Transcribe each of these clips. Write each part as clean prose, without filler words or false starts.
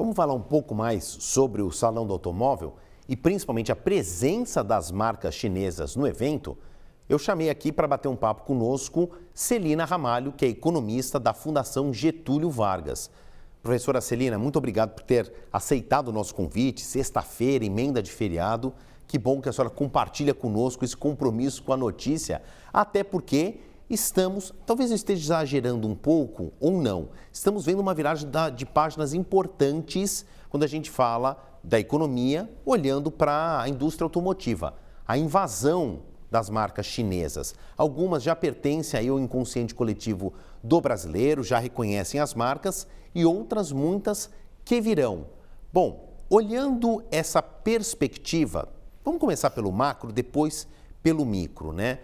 vamos falar um pouco mais sobre o Salão do Automóvel e principalmente a presença das marcas chinesas no evento? Eu chamei aqui para bater um papo conosco Celina Ramalho, que é economista da Fundação Getúlio Vargas. Professora Celina, muito obrigado por ter aceitado o nosso convite. Sexta-feira, emenda de feriado. Que bom que a senhora compartilha conosco esse compromisso com a notícia, até porque estamos, talvez eu esteja exagerando um pouco ou não, estamos vendo uma viragem de páginas importantes quando a gente fala da economia, olhando para a indústria automotiva. A invasão das marcas chinesas. Algumas já pertencem aí ao inconsciente coletivo do brasileiro, já reconhecem as marcas e outras muitas que virão. Bom, olhando essa perspectiva, vamos começar pelo macro, depois pelo micro, né?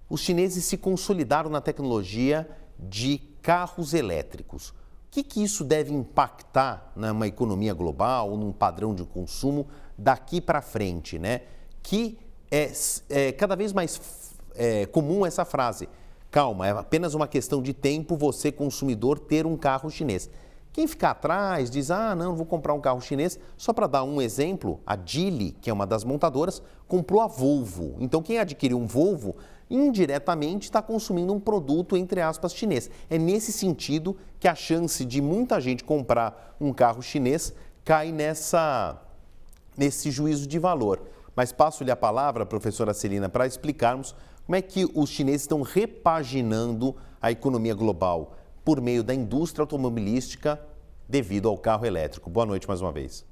Os chineses se consolidaram na tecnologia de carros elétricos. O que isso deve impactar numa economia global ou num padrão de consumo daqui para frente, né? Que é cada vez mais comum essa frase. Calma, é apenas uma questão de tempo você, consumidor, ter um carro chinês. Quem ficar atrás diz, não vou comprar um carro chinês. Só para dar um exemplo, a Geely, que é uma das montadoras, comprou a Volvo. Então, quem adquiriu um Volvo, indiretamente está consumindo um produto, entre aspas, chinês. É nesse sentido que a chance de muita gente comprar um carro chinês cai nesse juízo de valor. Mas passo-lhe a palavra, professora Celina, para explicarmos como é que os chineses estão repaginando a economia global por meio da indústria automobilística devido ao carro elétrico. Boa noite mais uma vez.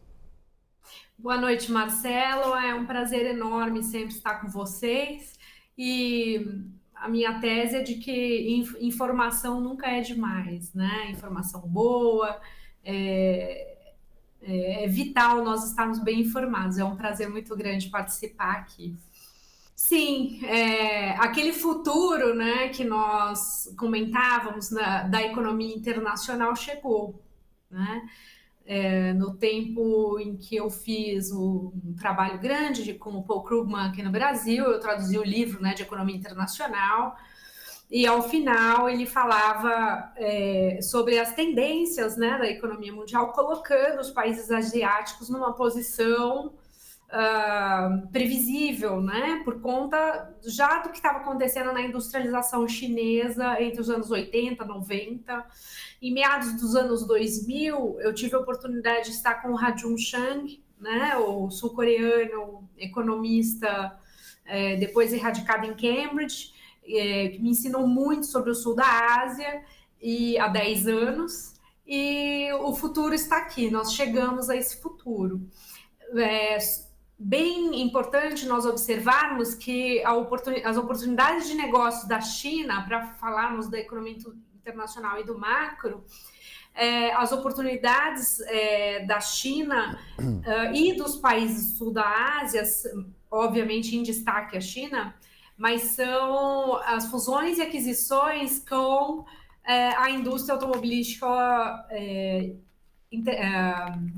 Boa noite, Marcelo. É um prazer enorme sempre estar com vocês. E a minha tese é de que informação nunca é demais, né? Informação boa, é vital nós estarmos bem informados. É um prazer muito grande participar aqui. Sim, aquele futuro, né, que nós comentávamos da economia internacional chegou, né? No tempo em que eu fiz um trabalho grande com o Paul Krugman aqui no Brasil, eu traduzi o livro, né, de economia internacional, e ao final ele falava sobre as tendências, né, da economia mundial, colocando os países asiáticos numa posição previsível, né? Por conta já do que estava acontecendo na industrialização chinesa entre os anos 80, 90. Em meados dos anos 2000, eu tive a oportunidade de estar com o Ha-Joon Chang, né? O sul-coreano, economista, depois radicado em Cambridge, que me ensinou muito sobre o sul da Ásia há 10 anos. E o futuro está aqui, nós chegamos a esse futuro. Bem importante nós observarmos que as oportunidades de negócio da China, para falarmos da economia internacional e do macro, as oportunidades da China e dos países do sul da Ásia, obviamente em destaque a China, mas são as fusões e aquisições com a indústria automobilística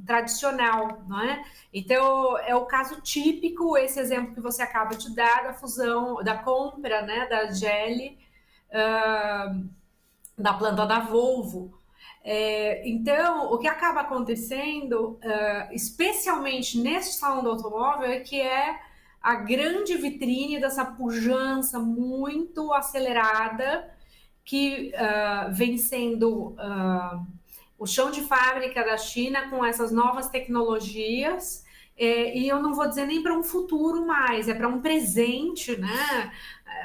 tradicional, não é? Então, é o caso típico, esse exemplo que você acaba de dar, da fusão, da compra, né, da Geely, da planta da Volvo. Então, o que acaba acontecendo, especialmente nesse salão do automóvel, é que é a grande vitrine dessa pujança muito acelerada que vem sendo o chão de fábrica da China com essas novas tecnologias, e eu não vou dizer nem para um futuro mais, é para um presente, né?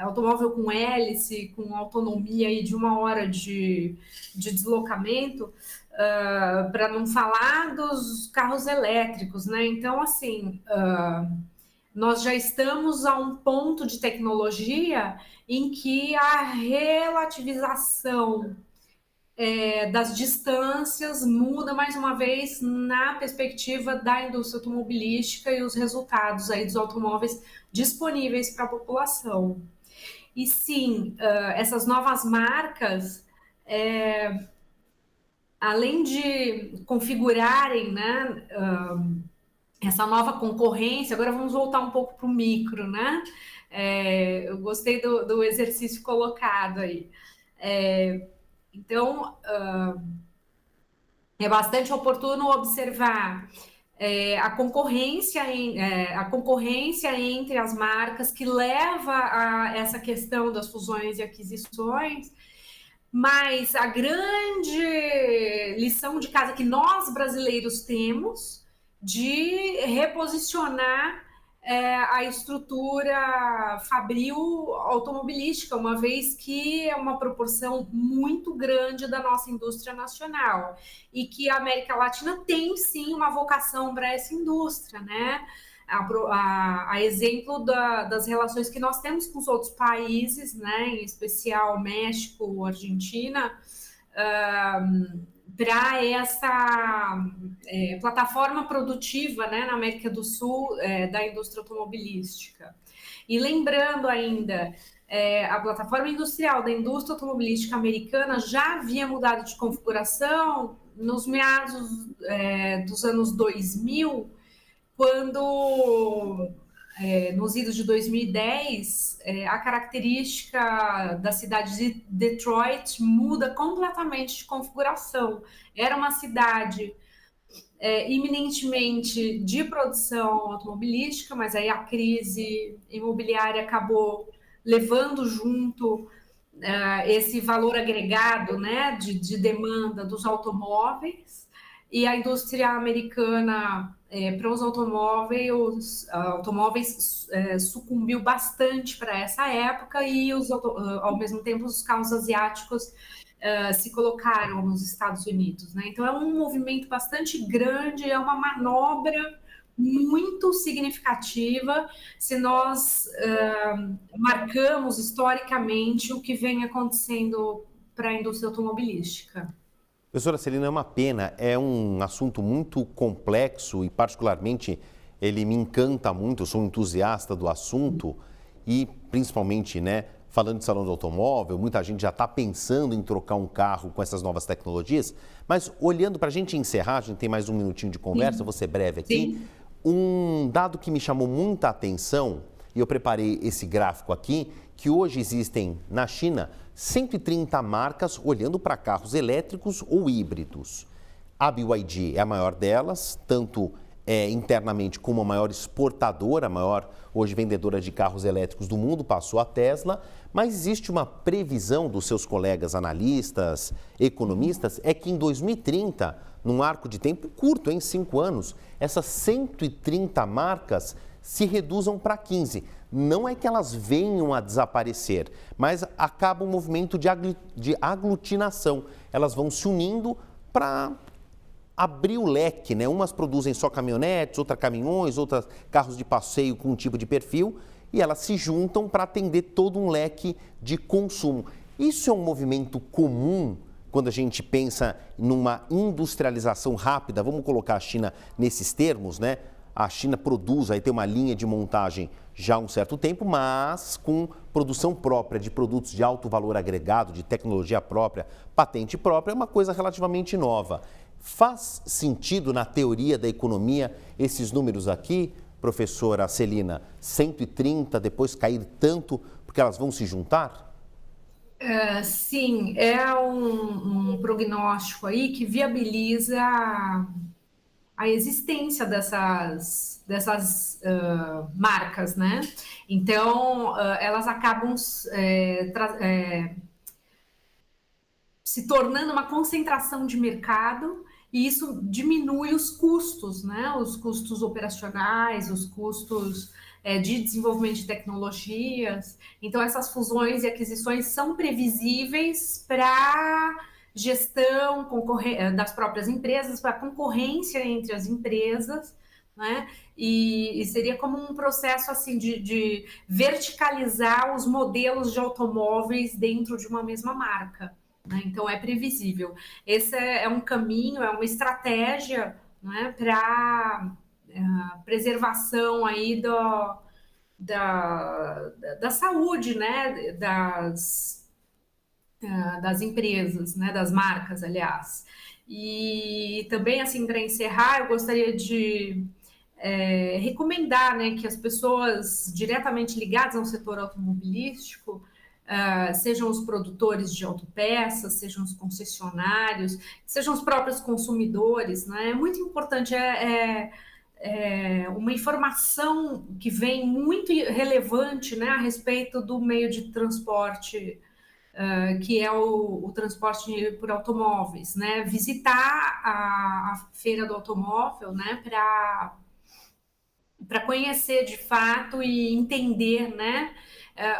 Automóvel com hélice, com autonomia aí de 1 hora de deslocamento, para não falar dos carros elétricos, né? Então, assim, nós já estamos a um ponto de tecnologia em que a relativização das distâncias muda mais uma vez na perspectiva da indústria automobilística e os resultados aí dos automóveis disponíveis para a população. E sim, essas novas marcas, além de configurarem, né, essa nova concorrência, agora vamos voltar um pouco para o micro, né? Eu gostei do exercício colocado aí. Então, é bastante oportuno observar a concorrência entre as marcas que leva a essa questão das fusões e aquisições, mas a grande lição de casa que nós brasileiros temos de reposicionar a estrutura fabril automobilística, uma vez que é uma proporção muito grande da nossa indústria nacional e que a América Latina tem sim uma vocação para essa indústria, né? A exemplo das relações que nós temos com os outros países, né, em especial México, Argentina, para essa plataforma produtiva, né, na América do Sul da indústria automobilística. E lembrando ainda, a plataforma industrial da indústria automobilística americana já havia mudado de configuração nos meados dos anos 2000, quando, nos idos de 2010, a característica da cidade de Detroit muda completamente de configuração. Era uma cidade eminentemente de produção automobilística, mas aí a crise imobiliária acabou levando junto esse valor agregado, né, de demanda dos automóveis, e a indústria americana para os automóveis sucumbiu bastante para essa época, e ao mesmo tempo os carros asiáticos se colocaram nos Estados Unidos, né? Então é um movimento bastante grande, é uma manobra muito significativa se nós marcamos historicamente o que vem acontecendo para a indústria automobilística. Professora Celina, é uma pena, é um assunto muito complexo e particularmente ele me encanta muito, eu sou um entusiasta do assunto e principalmente, né, falando de salão de automóvel, muita gente já está pensando em trocar um carro com essas novas tecnologias, mas olhando para a gente encerrar, a gente tem mais um minutinho de conversa, Sim. Vou ser breve aqui. Sim. Um dado que me chamou muita atenção, e eu preparei esse gráfico aqui, que hoje existem na China 130 marcas olhando para carros elétricos ou híbridos. A BYD é a maior delas, tanto internamente como a maior exportadora, a maior hoje vendedora de carros elétricos do mundo, passou a Tesla, mas existe uma previsão dos seus colegas analistas, economistas, é que em 2030, num arco de tempo curto, em 5 anos, essas 130 marcas se reduzam para 15. Não é que elas venham a desaparecer, mas acaba um movimento de aglutinação. Elas vão se unindo para abrir o leque, né? Umas produzem só caminhonetes, outras caminhões, outras carros de passeio com um tipo de perfil, e elas se juntam para atender todo um leque de consumo. Isso é um movimento comum quando a gente pensa numa industrialização rápida, vamos colocar a China nesses termos, né? A China produz, aí tem uma linha de montagem já há um certo tempo, mas com produção própria de produtos de alto valor agregado, de tecnologia própria, patente própria, é uma coisa relativamente nova. Faz sentido na teoria da economia esses números aqui, professora Celina? 130, depois cair tanto, porque elas vão se juntar? Sim, é um prognóstico aí que viabiliza a existência dessas marcas, né? Então, elas acabam se tornando uma concentração de mercado, e isso diminui os custos, né? Os custos operacionais, os custos de desenvolvimento de tecnologias. Então, essas fusões e aquisições são previsíveis para gestão das próprias empresas, para a concorrência entre as empresas, né? E seria como um processo assim de verticalizar os modelos de automóveis dentro de uma mesma marca, né? Então é previsível. Esse é um caminho, é uma estratégia, né, para preservação aí da saúde, né, das empresas, né, das marcas, aliás. E também, assim, para encerrar, eu gostaria de recomendar, né, que as pessoas diretamente ligadas ao setor automobilístico sejam os produtores de autopeças, sejam os concessionários, sejam os próprios consumidores, né? É muito importante, uma informação que vem muito relevante, né, a respeito do meio de transporte, que é o transporte por automóveis, né? Visitar a feira do automóvel, né, para conhecer de fato e entender, né,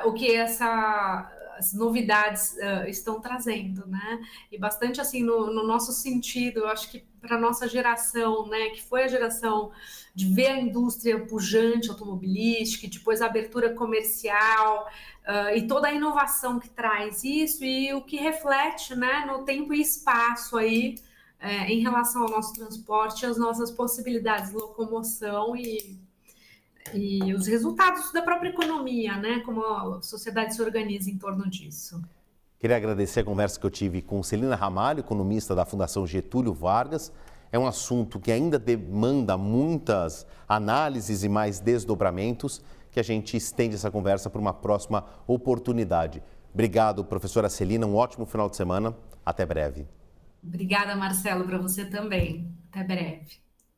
o que as novidades estão trazendo, né? E bastante assim no nosso sentido, eu acho que para nossa geração, né, que foi a geração de ver a indústria pujante automobilística, e depois a abertura comercial, e toda a inovação que traz isso e o que reflete, né, no tempo e espaço aí, em relação ao nosso transporte, as nossas possibilidades de locomoção e os resultados da própria economia, né? Como a sociedade se organiza em torno disso. Queria agradecer a conversa que eu tive com Celina Ramalho, economista da Fundação Getúlio Vargas. É um assunto que ainda demanda muitas análises e mais desdobramentos, que a gente estende essa conversa para uma próxima oportunidade. Obrigado, professora Celina. Um ótimo final de semana. Até breve. Obrigada, Marcelo, para você também. Até breve.